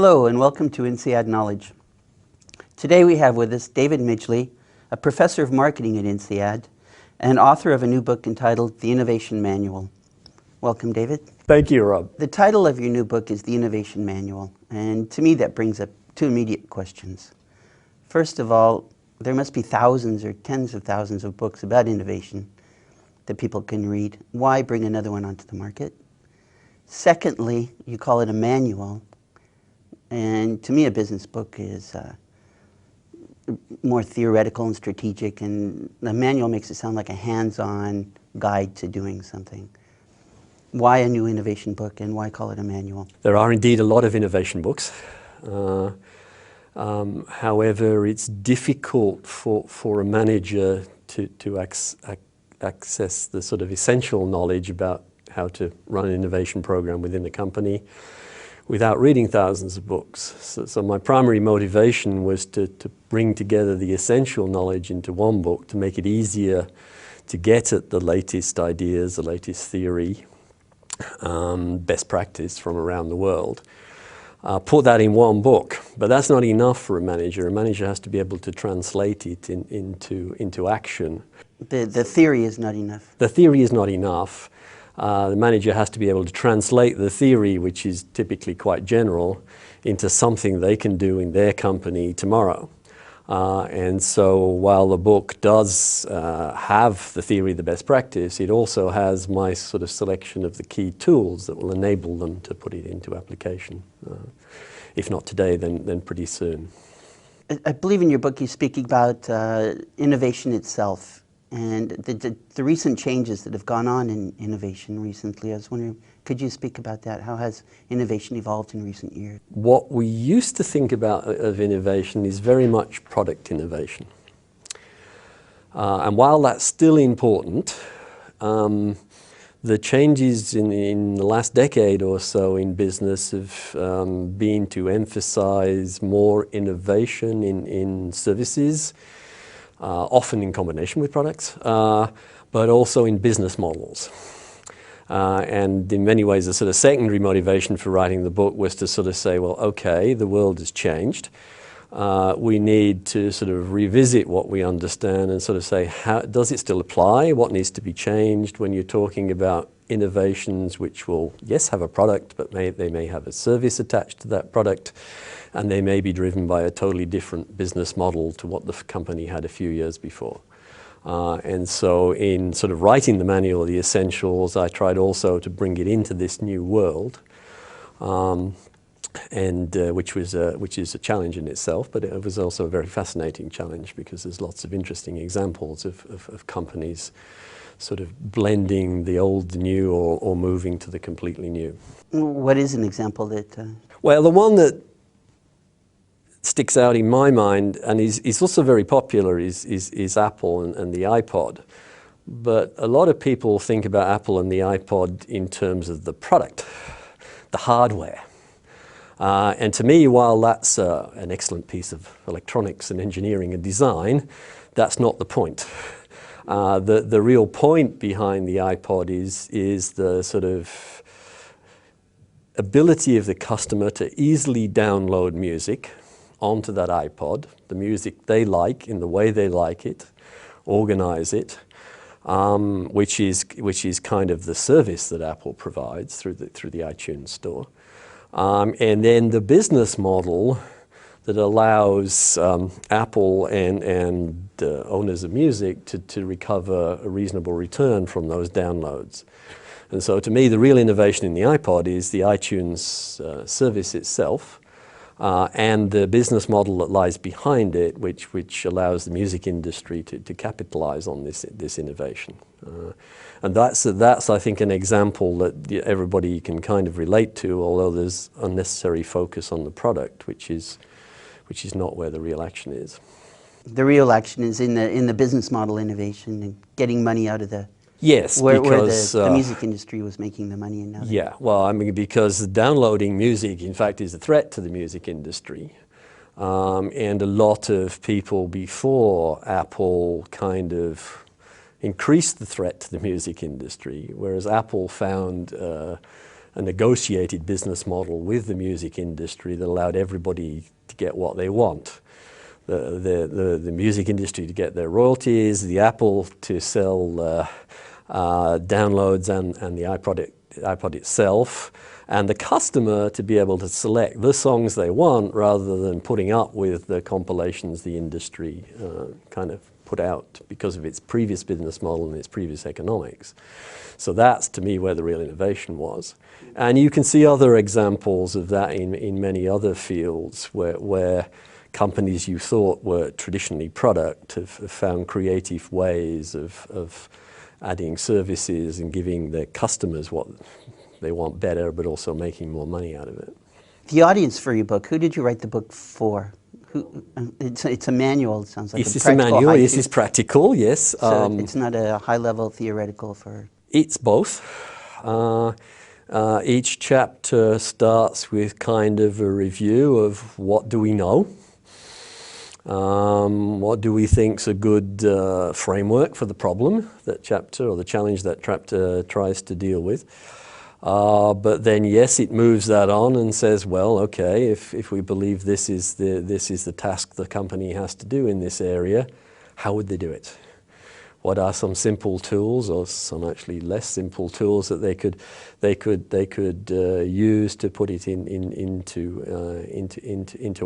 Hello and welcome to INSEAD Knowledge. Today we have with us David Midgley, a professor of marketing at INSEAD and author of a new book entitled The Innovation Manual. Welcome, David. Thank you, Rob. The title of your new book is The Innovation Manual, and to me that brings up two immediate questions. First of all, there must be thousands or tens of thousands of books about innovation that people can read. Why bring another one onto the market? Secondly, you call it a manual, and to me a business book is more theoretical and strategic, and the manual makes it sound like a hands-on guide to doing something. Why a new innovation book, and why call it a manual? There are indeed a lot of innovation books. However, it's difficult for a manager to access the sort of essential knowledge about how to run an innovation program within a company without reading thousands of books. So my primary motivation was to bring together the essential knowledge into one book to make it easier to get at the latest ideas, the latest theory, best practice from around the world. Put that in one book, but that's not enough for a manager. A manager has to be able to translate it into action. The theory is not enough. The theory is not enough. The manager has to be able to translate the theory, which is typically quite general, into something they can do in their company tomorrow. And so while the book does have the theory, the best practice, it also has my sort of selection of the key tools that will enable them to put it into application. If not today, then pretty soon. I believe in your book you speak about innovation itself and the recent changes that have gone on in innovation recently. I was wondering, could you speak about that? How has innovation evolved in recent years? What we used to think about of innovation is very much product innovation. And while that's still important, the changes in the last decade or so in business have been to emphasize more innovation in services, often in combination with products, but also in business models. And in many ways, the sort of secondary motivation for writing the book was to sort of say, well, okay, the world has changed. We need to sort of revisit what we understand and sort of say, does it still apply? What needs to be changed when you're talking about innovations which will, yes, have a product, but they may have a service attached to that product, and they may be driven by a totally different business model to what the company had a few years before. And so in sort of writing the manual, the essentials, I tried also to bring it into this new world, which is a challenge in itself, but it was also a very fascinating challenge because there's lots of interesting examples of companies sort of blending the old, the new, or moving to the completely new. What is an example that... Well, the one that sticks out in my mind and is also very popular is Apple and the iPod. But a lot of people think about Apple and the iPod in terms of the product, the hardware. And to me, while that's an excellent piece of electronics and engineering and design, that's not the point. The real point behind the iPod is the sort of ability of the customer to easily download music onto that iPod, the music they like in the way they like it, organize it, which is kind of the service that Apple provides through the iTunes store. And then the business model that allows Apple and owners of music to recover a reasonable return from those downloads. And so to me, the real innovation in the iPod is the iTunes service itself and the business model that lies behind it, which allows the music industry to capitalize on this innovation. And that's, I think, an example that everybody can kind of relate to, although there's unnecessary focus on the product, which is not where the real action is. The real action is in the business model innovation and getting money out of the... Yes, where because the music industry was making the money. And now yeah, well, I mean, because downloading music, in fact, is a threat to the music industry. And a lot of people before Apple kind of increased the threat to the music industry, whereas Apple found a negotiated business model with the music industry that allowed everybody to get what they want. The music industry to get their royalties, the Apple to sell downloads and the iPod itself, and the customer to be able to select the songs they want rather than putting up with the compilations the industry kind of put out because of its previous business model and its previous economics. So that's, to me, where the real innovation was. And you can see other examples of that in many other fields where companies you thought were traditionally product have found creative ways of adding services and giving their customers what they want better, but also making more money out of it. The audience for your book, who did you write the book for? It's a manual, it sounds like. This is a manual, this is practical, yes. So it's not a high-level theoretical for... It's both. Each chapter starts with kind of a review of what do we know, what do we think's a good framework for the problem that chapter or the challenge that chapter tries to deal with. But then, yes, it moves that on and says, well, okay, if we believe this is the task the company has to do in this area, how would they do it? What are some simple tools, or some actually less simple tools that they could use to put it into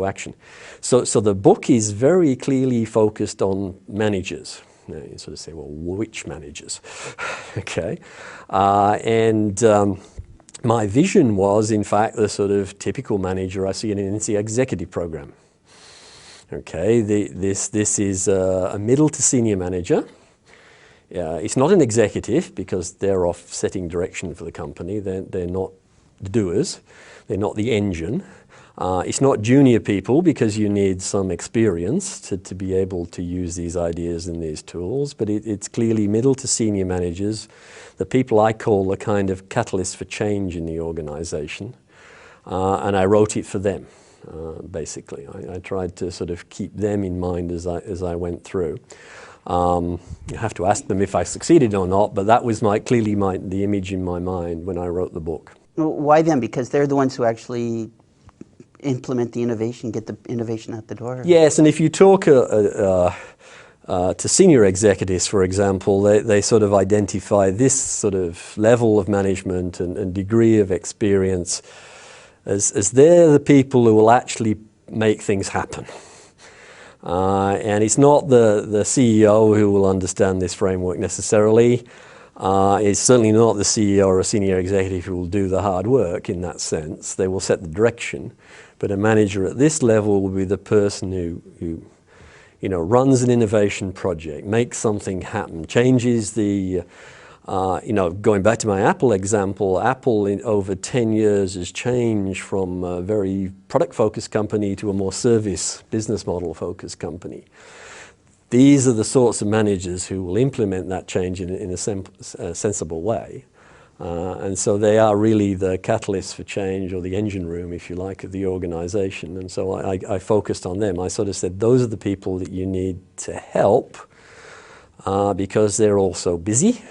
action? So the book is very clearly focused on managers. Now you sort of say, well, which managers? Okay, my vision was, in fact, the sort of typical manager I see in an INSEAD executive program. Okay, this is a middle to senior manager. It's not an executive because they're off setting direction for the company. They're not the doers. They're not the engine. It's not junior people because you need some experience to be able to use these ideas and these tools, but it's clearly middle to senior managers, the people I call the kind of catalyst for change in the organization, and I wrote it for them, basically. I tried to sort of keep them in mind as I went through. You have to ask them if I succeeded or not, but that was clearly the image in my mind when I wrote the book. Why them? Because they're the ones who actually implement the innovation, get the innovation out the door? Yes, and if you talk to senior executives, for example, they sort of identify this sort of level of management and degree of experience as they're the people who will actually make things happen. And it's not the CEO who will understand this framework necessarily. It's certainly not the CEO or a senior executive who will do the hard work in that sense. They will set the direction. But a manager at this level will be the person who runs an innovation project, makes something happen, changes the, going back to my Apple example, Apple in over 10 years has changed from a very product-focused company to a more service business model-focused company. These are the sorts of managers who will implement that change in a sensible way. And so they are really the catalyst for change, or the engine room, if you like, of the organization. And so I focused on them. I sort of said, those are the people that you need to help because they're also busy.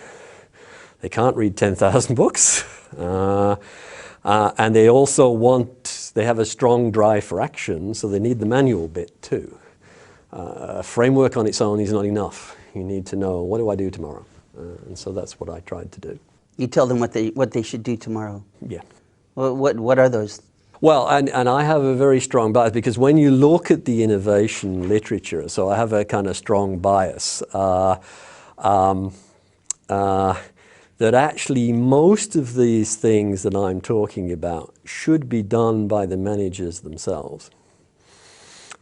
They can't read 10,000 books. And they also they have a strong drive for action, so they need the manual bit too. A framework on its own is not enough. You need to know, what do I do tomorrow? And so that's what I tried to do. You tell them what they should do tomorrow? Yeah. Well, what are those? Well, and I have a very strong bias, because when you look at the innovation literature, so I have a kind of strong bias, that actually most of these things that I'm talking about should be done by the managers themselves.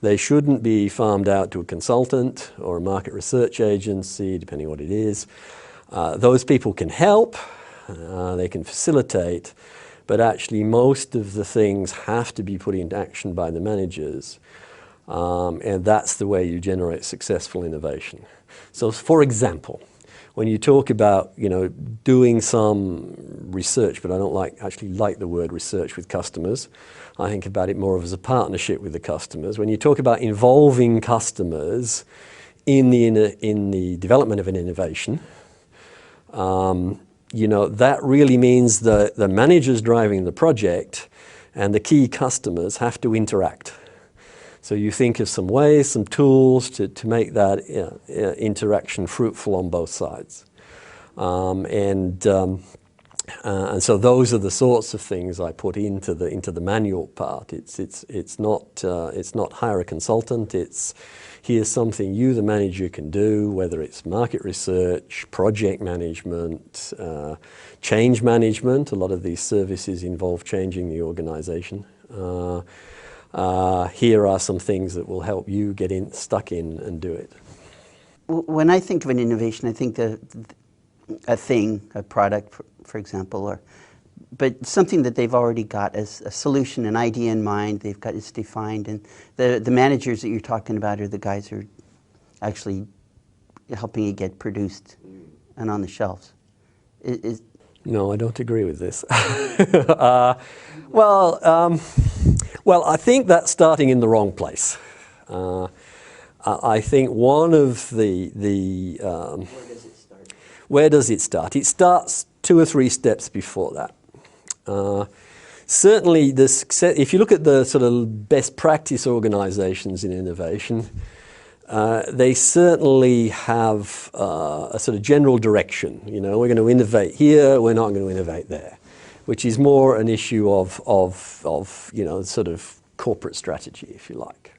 They shouldn't be farmed out to a consultant or a market research agency, depending on what it is. Those people can help, they can facilitate, but actually most of the things have to be put into action by the managers. And that's the way you generate successful innovation. So for example, when you talk about doing some research, but I don't actually like the word research with customers. I think about it more as a partnership with the customers. When you talk about involving customers in the development of an innovation, that really means the managers driving the project and the key customers have to interact. So you think of some ways, some tools to make that interaction fruitful on both sides. And so those are the sorts of things I put into the manual part. It's not hire a consultant. It's here's something you, the manager, can do, whether it's market research, project management, change management. A lot of these services involve changing the organization. Here are some things that will help you get stuck in and do it. When I think of an innovation, I think a thing, a product, for example, but something that they've already got as a solution, an idea in mind, they've got it's defined, and the managers that you're talking about are the guys who are actually helping it get produced and on the shelves. No, I don't agree with this. Well, I think that's starting in the wrong place. I think one of where does it start? It starts 2 or 3 steps before that. Certainly, the success, if you look at the sort of best practice organizations in innovation, they certainly have a sort of general direction. We're going to innovate here, we're not going to innovate there, which is more an issue of sort of corporate strategy, if you like.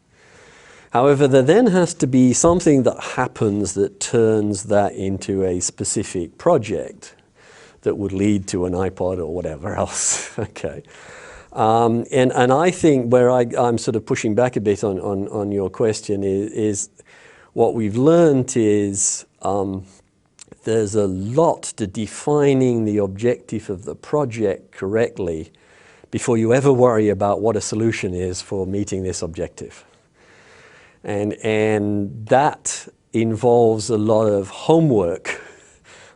However, there then has to be something that happens that turns that into a specific project that would lead to an iPod or whatever else. Okay. And I think where I'm sort of pushing back a bit on your question is what we've learned is there's a lot to defining the objective of the project correctly before you ever worry about what a solution is for meeting this objective. And that involves a lot of homework,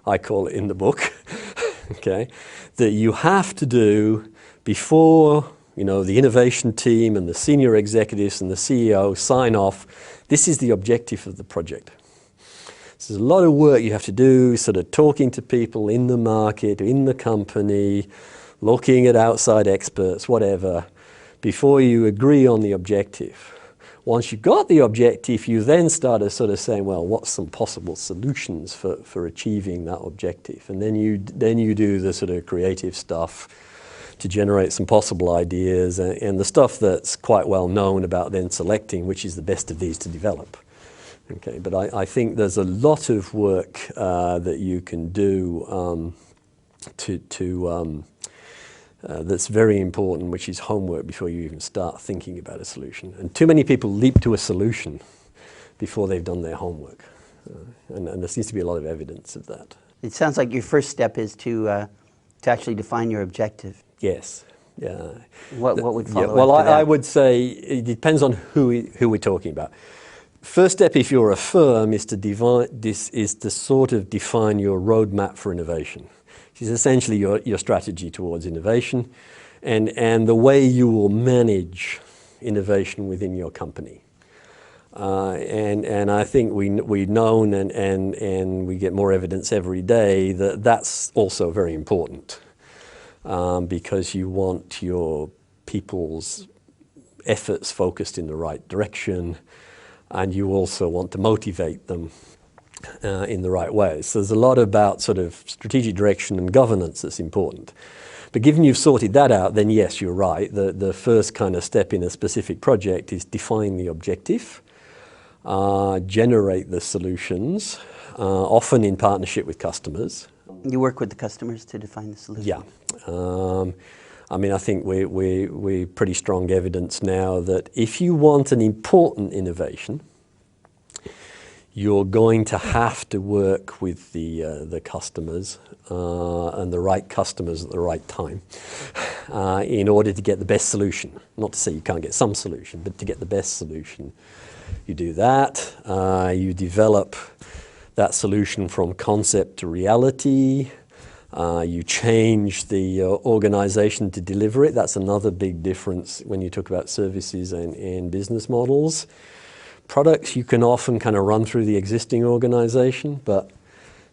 I call it in the book, okay, that you have to do before the innovation team and the senior executives and the CEO sign off. This is the objective of the project. So there's a lot of work you have to do, sort of talking to people in the market, in the company, looking at outside experts, whatever, before you agree on the objective. Once you've got the objective, you then start sort of saying, well, what's some possible solutions for achieving that objective? And then you do the sort of creative stuff to generate some possible ideas and the stuff that's quite well known about then selecting which is the best of these to develop. Okay, but I think there's a lot of work that you can do that's very important, which is homework before you even start thinking about a solution. And too many people leap to a solution before they've done their homework. And there seems to be a lot of evidence of that. It sounds like your first step is to actually define your objective. Yes. Yeah. What would follow? Yeah. Well, after that? I would say it depends on who we're talking about. First step, if you're a firm, is to sort of define your roadmap for innovation. Which is essentially your strategy towards innovation and the way you will manage innovation within your company. And I think we've known and we get more evidence every day that that's also very important because you want your people's efforts focused in the right direction and you also want to motivate them in the right way. So there's a lot about sort of strategic direction and governance that's important. But given you've sorted that out, then yes, you're right. The first kind of step in a specific project is define the objective, generate the solutions, often in partnership with customers. You work with the customers to define the solution? Yeah. I mean, I think we're pretty strong evidence now that if you want an important innovation, you're going to have to work with the customers and the right customers at the right time in order to get the best solution. Not to say you can't get some solution, but to get the best solution. You do that, you develop that solution from concept to reality, you change the organization to deliver it. That's another big difference when you talk about services and business models. Products you can often kind of run through the existing organization, but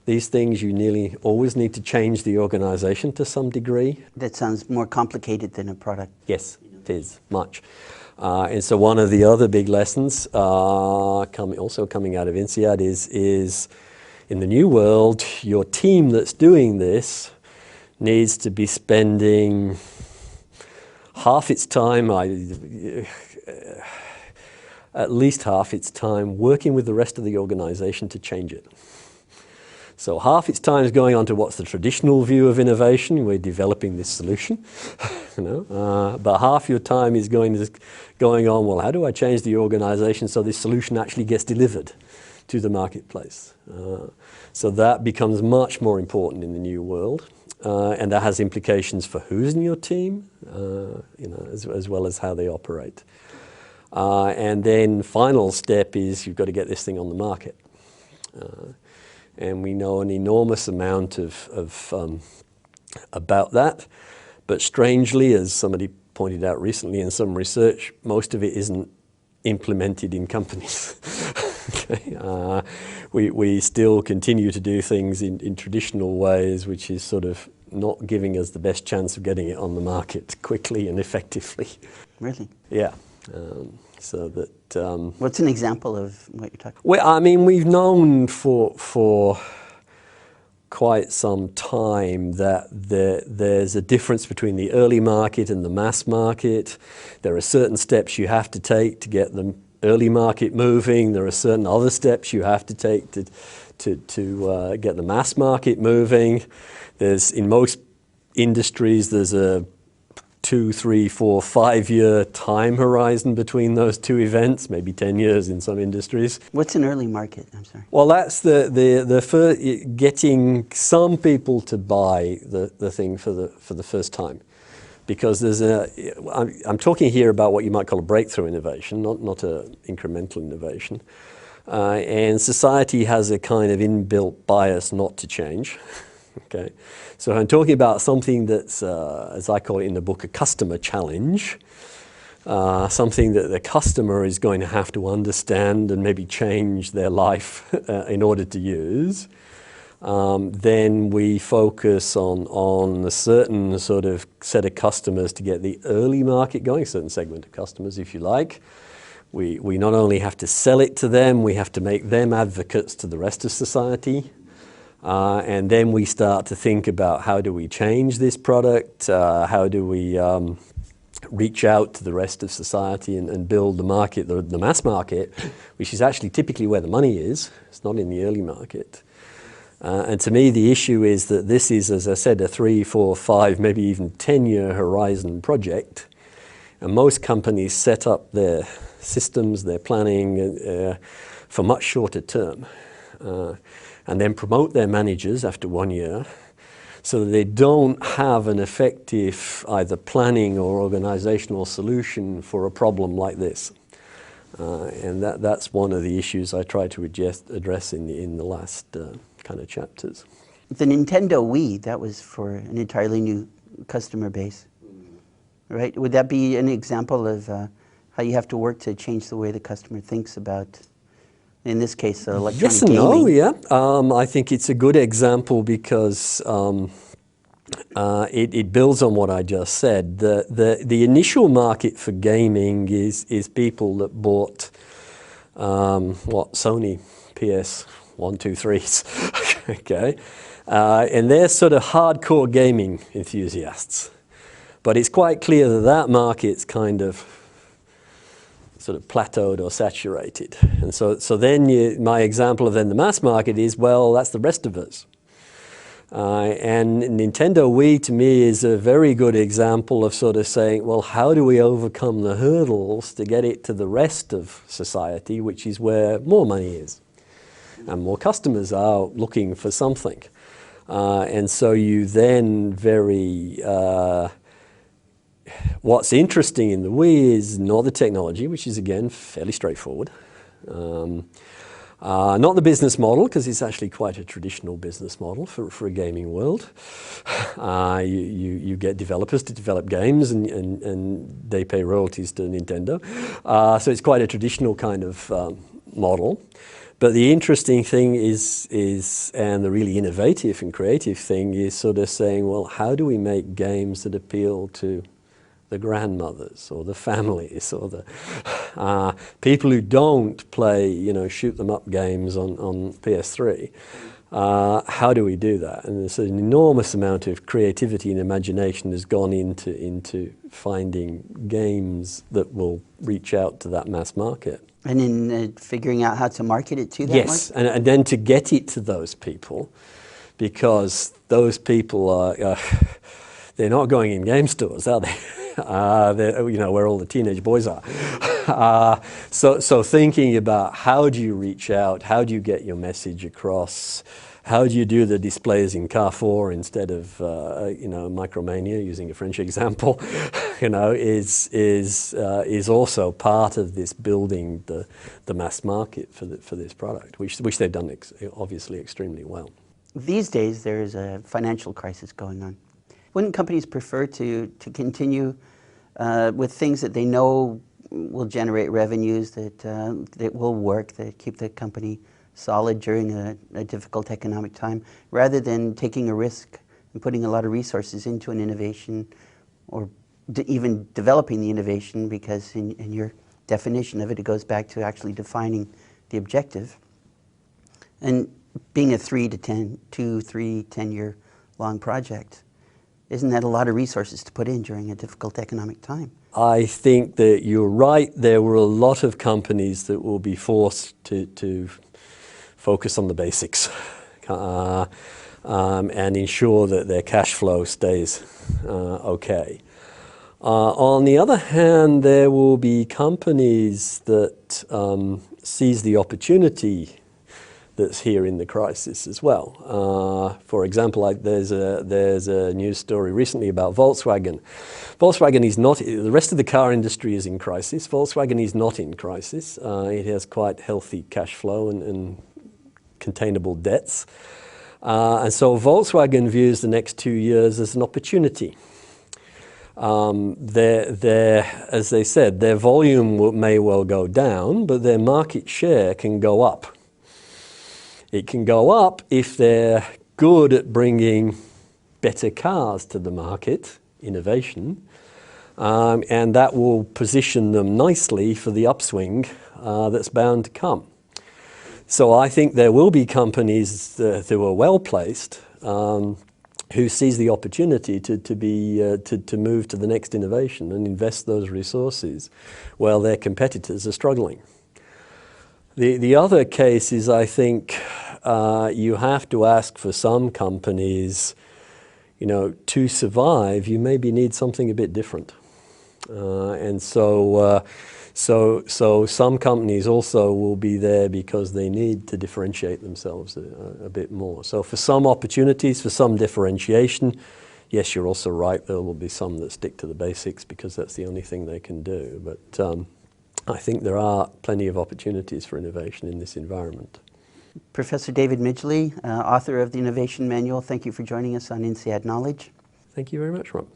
these things, you nearly always need to change the organization to some degree. That sounds more complicated than a product. Yes, it is, much. And so one of the other big lessons also coming out of INSEAD is in the new world, your team that's doing this needs to be spending half its time, at least half its time, working with the rest of the organization to change it. So half its time is going on to what's the traditional view of innovation. We're developing this solution, but half your time is going on, well, how do I change the organization so this solution actually gets delivered to the marketplace? So that becomes much more important in the new world, and that has implications for who's in your team, as well as how they operate. And then final step is you've got to get this thing on the market. And we know an enormous amount about that. But strangely, as somebody pointed out recently in some research, most of it isn't implemented in companies. Okay? We still continue to do things in traditional ways, which is sort of not giving us the best chance of getting it on the market quickly and effectively. Really? Yeah. So that. What's an example of what you're talking about? Well, I mean, we've known for quite some time that there's a difference between the early market and the mass market. There are certain steps you have to take to get the early market moving. There are certain other steps you have to take to get the mass market moving. In most industries, there's a 2, 3, 4, 5-year time horizon between those two events, maybe 10 years in some industries. What's an early market? I'm sorry. Well, that's the first, getting some people to buy the thing for the first time, because I'm talking here about what you might call a breakthrough innovation, not an incremental innovation, and society has a kind of inbuilt bias not to change. Okay, so I'm talking about something that's, as I call it in the book, a customer challenge, something that the customer is going to have to understand and maybe change their life in order to use. Then we focus on a certain sort of set of customers to get the early market going, a certain segment of customers, if you like. We not only have to sell it to them, we have to make them advocates to the rest of society. And then we start to think about how do we change this product, how do we reach out to the rest of society and build the market, the mass market, which is actually typically where the money is. It's not in the early market. And to me, the issue is that this is, as I said, a 3, 4, 5, maybe even 10-year horizon project. And most companies set up their systems, their planning for much shorter term. And then promote their managers after 1 year so that they don't have an effective either planning or organizational solution for a problem like this. And that's one of the issues I try to address in the last kind of chapters. The Nintendo Wii, that was for an entirely new customer base, right? Would that be an example of how you have to work to change the way the customer thinks about, in this case, electronic yes and gaming? no, yeah. I think it's a good example because it builds on what I just said. The initial market for gaming is people that bought Sony PS1, 2, 3s, okay, and they're sort of hardcore gaming enthusiasts. But it's quite clear that market's kind of sort of plateaued or saturated. And so then my example of then the mass market is, well, that's the rest of us. And Nintendo Wii to me is a very good example of sort of saying, well, how do we overcome the hurdles to get it to the rest of society, which is where more money is and more customers are looking for something. And so you then what's interesting in the Wii is not the technology, which is, again, fairly straightforward. Not the business model, because it's actually quite a traditional business model for a gaming world. You get developers to develop games, and they pay royalties to Nintendo. So it's quite a traditional kind of model. But the interesting thing is, and the really innovative and creative thing is sort of saying, well, how do we make games that appeal to the grandmothers or the families or the people who don't play, you know, shoot them up games on PS3? How do we do that? And there's an enormous amount of creativity and imagination has gone into finding games that will reach out to that mass market. And in figuring out how to market it to that Yes, market? and then to get it to those people, because those people are, they're not going in game stores, are they? You know, where all the teenage boys are. So thinking about how do you reach out, how do you get your message across, how do you do the displays in Carrefour instead of, you know, Micromania, using a French example, you know, is also part of this building the mass market for this product, which they've done obviously extremely well. These days, there's a financial crisis going on. Wouldn't companies prefer to continue with things that they know will generate revenues, that will work, that keep the company solid during a difficult economic time, rather than taking a risk and putting a lot of resources into an innovation, or even developing the innovation, because in your definition of it, it goes back to actually defining the objective. And being a 10-year long project, isn't that a lot of resources to put in during a difficult economic time? I think that you're right. There were a lot of companies that will be forced to focus on the basics and ensure that their cash flow stays okay. On the other hand, there will be companies that seize the opportunity that's here in the crisis as well. For example, there's a news story recently about Volkswagen. Volkswagen is not, the rest of the car industry is in crisis. Volkswagen is not in crisis. It has quite healthy cash flow and containable debts. And so Volkswagen views the next 2 years as an opportunity. As they said, their volume may well go down, but their market share can go up. It can go up if they're good at bringing better cars to the market, innovation, and that will position them nicely for the upswing that's bound to come. So I think there will be companies who are well placed, who seize the opportunity to move to the next innovation and invest those resources while their competitors are struggling. The other case is, I think, you have to ask for some companies, you know, to survive, you maybe need something a bit different. And so some companies also will be there because they need to differentiate themselves a bit more. So for some opportunities, for some differentiation, yes, you're also right, there will be some that stick to the basics because that's the only thing they can do. But I think there are plenty of opportunities for innovation in this environment. Professor David Midgley, author of the Innovation Manual, thank you for joining us on INSEAD Knowledge. Thank you very much, Rob.